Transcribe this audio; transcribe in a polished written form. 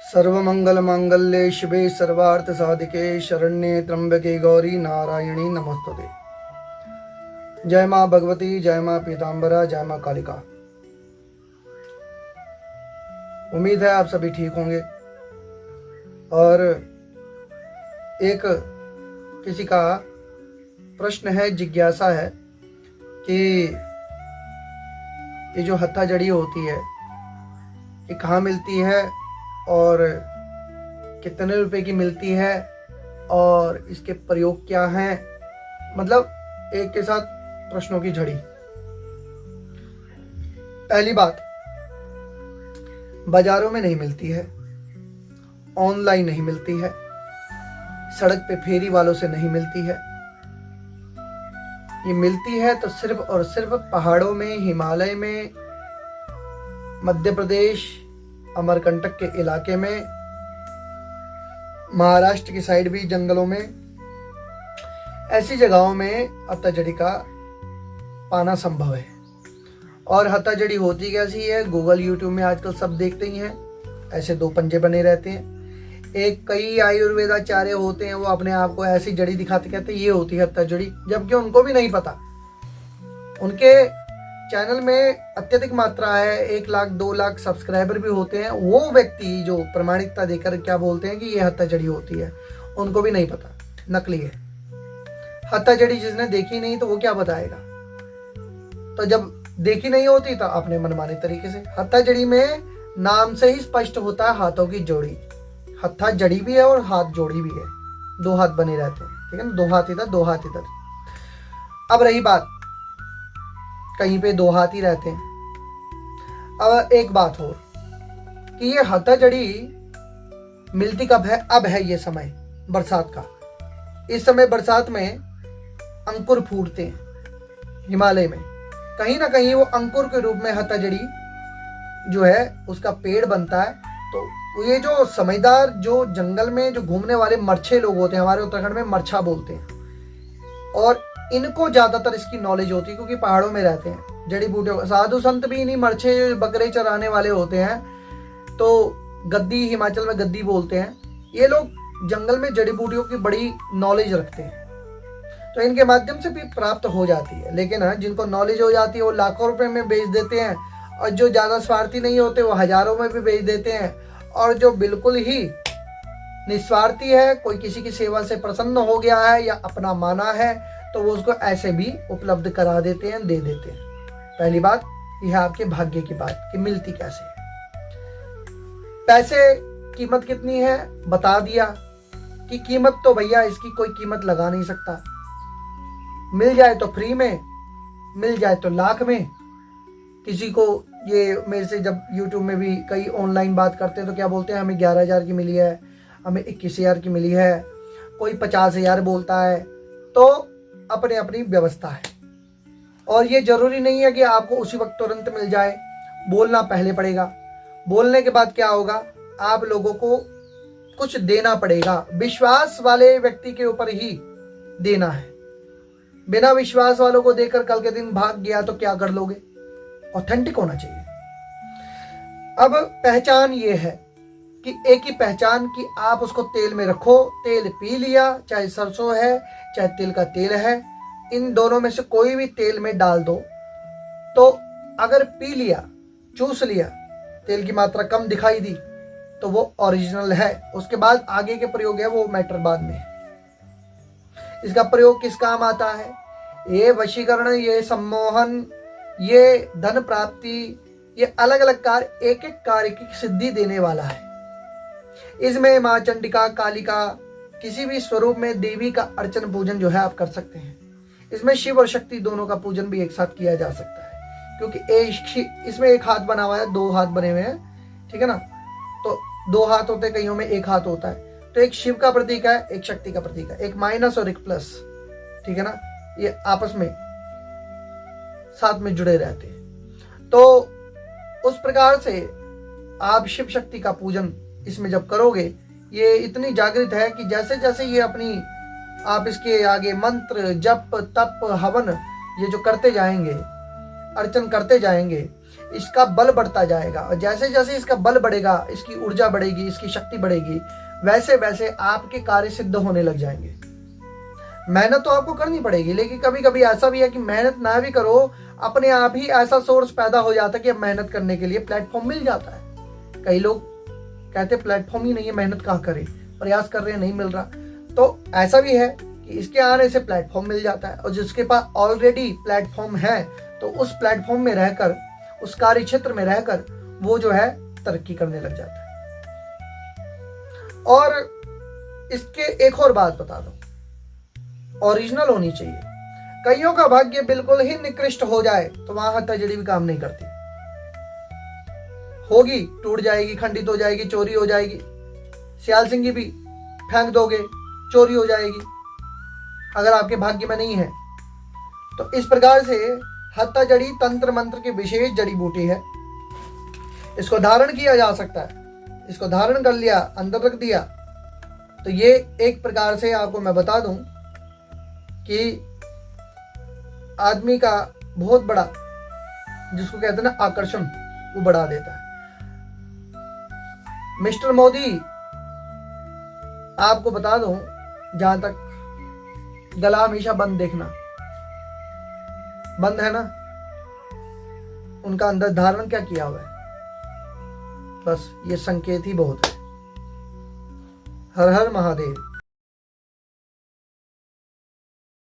सर्वमंगलमांगल्ये शिवे सर्वार्थसाधिके शरण्ये त्र्यंबके गौरी नारायणी नमोस्तुते। जय माँ भगवती, जय माँ पीताम्बरा, जय माँ कालिका। उम्मीद है आप सभी ठीक होंगे। और एक किसी का प्रश्न है, जिज्ञासा है कि ये जो हत्था जड़ी होती है ये कहाँ मिलती है और कितने रुपए की मिलती है और इसके प्रयोग क्या हैं। मतलब एक के साथ प्रश्नों की झड़ी। पहली बात, बाजारों में नहीं मिलती है, ऑनलाइन नहीं मिलती है, सड़क पे फेरी वालों से नहीं मिलती है। ये मिलती है तो सिर्फ और सिर्फ पहाड़ों में, हिमालय में, मध्य प्रदेश, अमरकंटक के इलाके में, महाराष्ट्र की साइड भी जंगलों में, ऐसी जगहों में हत्था जड़ी का पाना संभव है। और हत्था जड़ी होती कैसी है, गूगल यूट्यूब में आजकल सब देखते ही हैं। ऐसे दो पंजे बने रहते हैं। एक कई आयुर्वेदाचार्य होते हैं, वो अपने आप को ऐसी जड़ी दिखाते, कहते हैं ये होती है हत्था जड़ी, जबकि उनको भी नहीं पता। उनके चैनल में अत्यधिक मात्रा है, 1 लाख 2 लाख सब्सक्राइबर भी होते हैं। वो व्यक्ति जो प्रमाणिकता देकर क्या बोलते हैं कि ये हत्था जड़ी होती है, उनको भी नहीं पता, नकली है। हत्था जड़ी जिसने देखी नहीं तो वो क्या बताएगा। तो जब देखी नहीं होती तो अपने मनमाने तरीके से। हत्था जड़ी में नाम से ही स्पष्ट होता है हाथों की जोड़ी। हत्था जड़ी भी है और हाथ जोड़ी भी है, 2 हाथ बने रहते हैं, ठीक है ना, 2 हाथ इधर 2 हाथ इधर। अब रही बात, कहीं पे 2 हाथ ही रहते हैं। अब एक बात और कि ये हत्था जड़ी मिलती कब है। अब है ये समय बरसात का। इस समय बरसात में अंकुर फूटते हैं हिमालय में। कहीं ना कहीं वो अंकुर के रूप में हत्था जड़ी जो है उसका पेड़ बनता है। तो ये जो समझदार, जो जंगल में जो घूमने वाले मरछे लोग होते हैं, हमारे उत्तराखंड में मरछा बोलते हैं, और इनको ज्यादातर इसकी नॉलेज होती है क्योंकि पहाड़ों में रहते हैं। जड़ी बूटियों, साधु संत भी नहीं, मरछे बकरे चराने वाले होते हैं। तो गद्दी, हिमाचल में गद्दी बोलते हैं। ये लोग जंगल में जड़ी बूटियों की बड़ी नॉलेज रखते हैं, तो इनके माध्यम से भी प्राप्त हो जाती है। लेकिन हाँ, जिनको नॉलेज हो जाती है वो लाखों रुपए में बेच देते हैं, और जो ज्यादा स्वार्थी नहीं होते वो हजारों में भी बेच देते हैं। और जो बिल्कुल ही निस्वार्थी है, कोई किसी की सेवा से प्रसन्न हो गया है या अपना माना है, तो वो उसको ऐसे भी उपलब्ध करा देते हैं, दे देते हैं। पहली बात यह है आपके भाग्य की बात कि मिलती कैसे है। पैसे कीमत कितनी है बता दिया कि कीमत तो भैया इसकी कोई कीमत लगा नहीं सकता। मिल जाए तो फ्री में, मिल जाए तो लाख में। किसी को ये मेरे से जब यूट्यूब में भी कई ऑनलाइन बात करते हैं तो क्या बोलते हैं, हमें 11,000 की मिली है, हमें 21,000 की मिली है, कोई 50,000 बोलता है। तो अपने अपनी व्यवस्था है, और ये जरूरी नहीं है कि आपको उसी वक्त तुरंत मिल जाए। बोलना पहले पड़ेगा। बोलने के बाद क्या होगा, आप लोगों को कुछ देना पड़ेगा। विश्वास वाले व्यक्ति के ऊपर ही देना है। बिना विश्वास वालों को देकर कल के दिन भाग गया तो क्या कर लोगे। ऑथेंटिक होना चाहिए। अब पहचान ये है कि एक ही पहचान कि आप उसको तेल में रखो, तेल पी लिया, चाहे सरसों है चाहे तिल का तेल है, इन दोनों में से कोई भी तेल में डाल दो। तो अगर पी लिया, चूस लिया, तेल की मात्रा कम दिखाई दी तो वो ओरिजिनल है। उसके बाद आगे के प्रयोग है वो मैटर बाद में। इसका प्रयोग किस काम आता है, ये वशीकरण, ये सम्मोहन, ये धन प्राप्ति, ये अलग अलग कार्य, एक एक कार्य की सिद्धि देने वाला है। इसमें माँ चंडिका, कालिका, किसी भी स्वरूप में देवी का अर्चन पूजन जो है आप कर सकते हैं। इसमें शिव और शक्ति दोनों का पूजन भी एक साथ किया जा सकता है, क्योंकि इसमें एक हाथ बना हुआ है, 2 हाथ बने हुए हैं, ठीक है ना। तो 2 हाथ होते हैं, कईयों में 1 हाथ होता है। तो एक शिव का प्रतीक है, एक शक्ति का प्रतीक है, एक माइनस और एक प्लस, ठीक है ना। ये आपस में साथ में जुड़े रहते हैं। तो उस प्रकार से आप शिव शक्ति का पूजन इसमें जब करोगे, ये इतनी जागृत है कि जैसे जैसे ये अपनी आप इसके आगे मंत्र, जप, तप, हवन ये जो करते जाएंगे, अर्चन करते जाएंगे, इसका बल बढ़ता जाएगा, और जैसे जैसे इसका बल बढ़ेगा, इसकी ऊर्जा बढ़ेगी, इसकी शक्ति बढ़ेगी, वैसे वैसे आपके कार्य सिद्ध होने लग जाएंगे। मेहनत तो आपको करनी पड़ेगी, लेकिन कभी कभी ऐसा भी है कि मेहनत ना भी करो, अपने आप ही ऐसा सोर्स पैदा हो जाता है कि अब मेहनत करने के लिए प्लेटफॉर्म मिल जाता है। कई लोग कहते प्लेटफॉर्म ही नहीं है, मेहनत कहाँ करें, प्रयास कर रहे हैं नहीं मिल रहा। तो ऐसा भी है कि इसके आने से प्लेटफॉर्म मिल जाता है, और जिसके पास ऑलरेडी प्लेटफॉर्म है तो उस प्लेटफॉर्म में रहकर, उस कार्य क्षेत्र में रहकर वो जो है तरक्की करने लग जाता है। और इसके एक और बात बता दो, ओरिजिनल होनी चाहिए। कईयों का भाग्य बिल्कुल ही निकृष्ट हो जाए तो वहां हत्याजड़ी भी काम नहीं करती, होगी टूट जाएगी, खंडित हो जाएगी, चोरी हो जाएगी। सियाल सिंगी भी फेंक दोगे, चोरी हो जाएगी अगर आपके भाग्य में नहीं है। तो इस प्रकार से हत्याजड़ी तंत्र मंत्र की विशेष जड़ी बूटी है। इसको धारण किया जा सकता है, इसको धारण कर लिया, अंदर रख दिया, तो ये एक प्रकार से आपको मैं बता दूं कि आदमी का बहुत बड़ा, जिसको कहते हैं ना आकर्षण, वो बढ़ा देता है। मिस्टर मोदी, आपको बता दूं, जहां तक गला हमेशा बंद देखना, बंद है ना, उनका अंदर धारण क्या किया हुआ है, बस ये संकेत ही बहुत है। हर हर महादेव।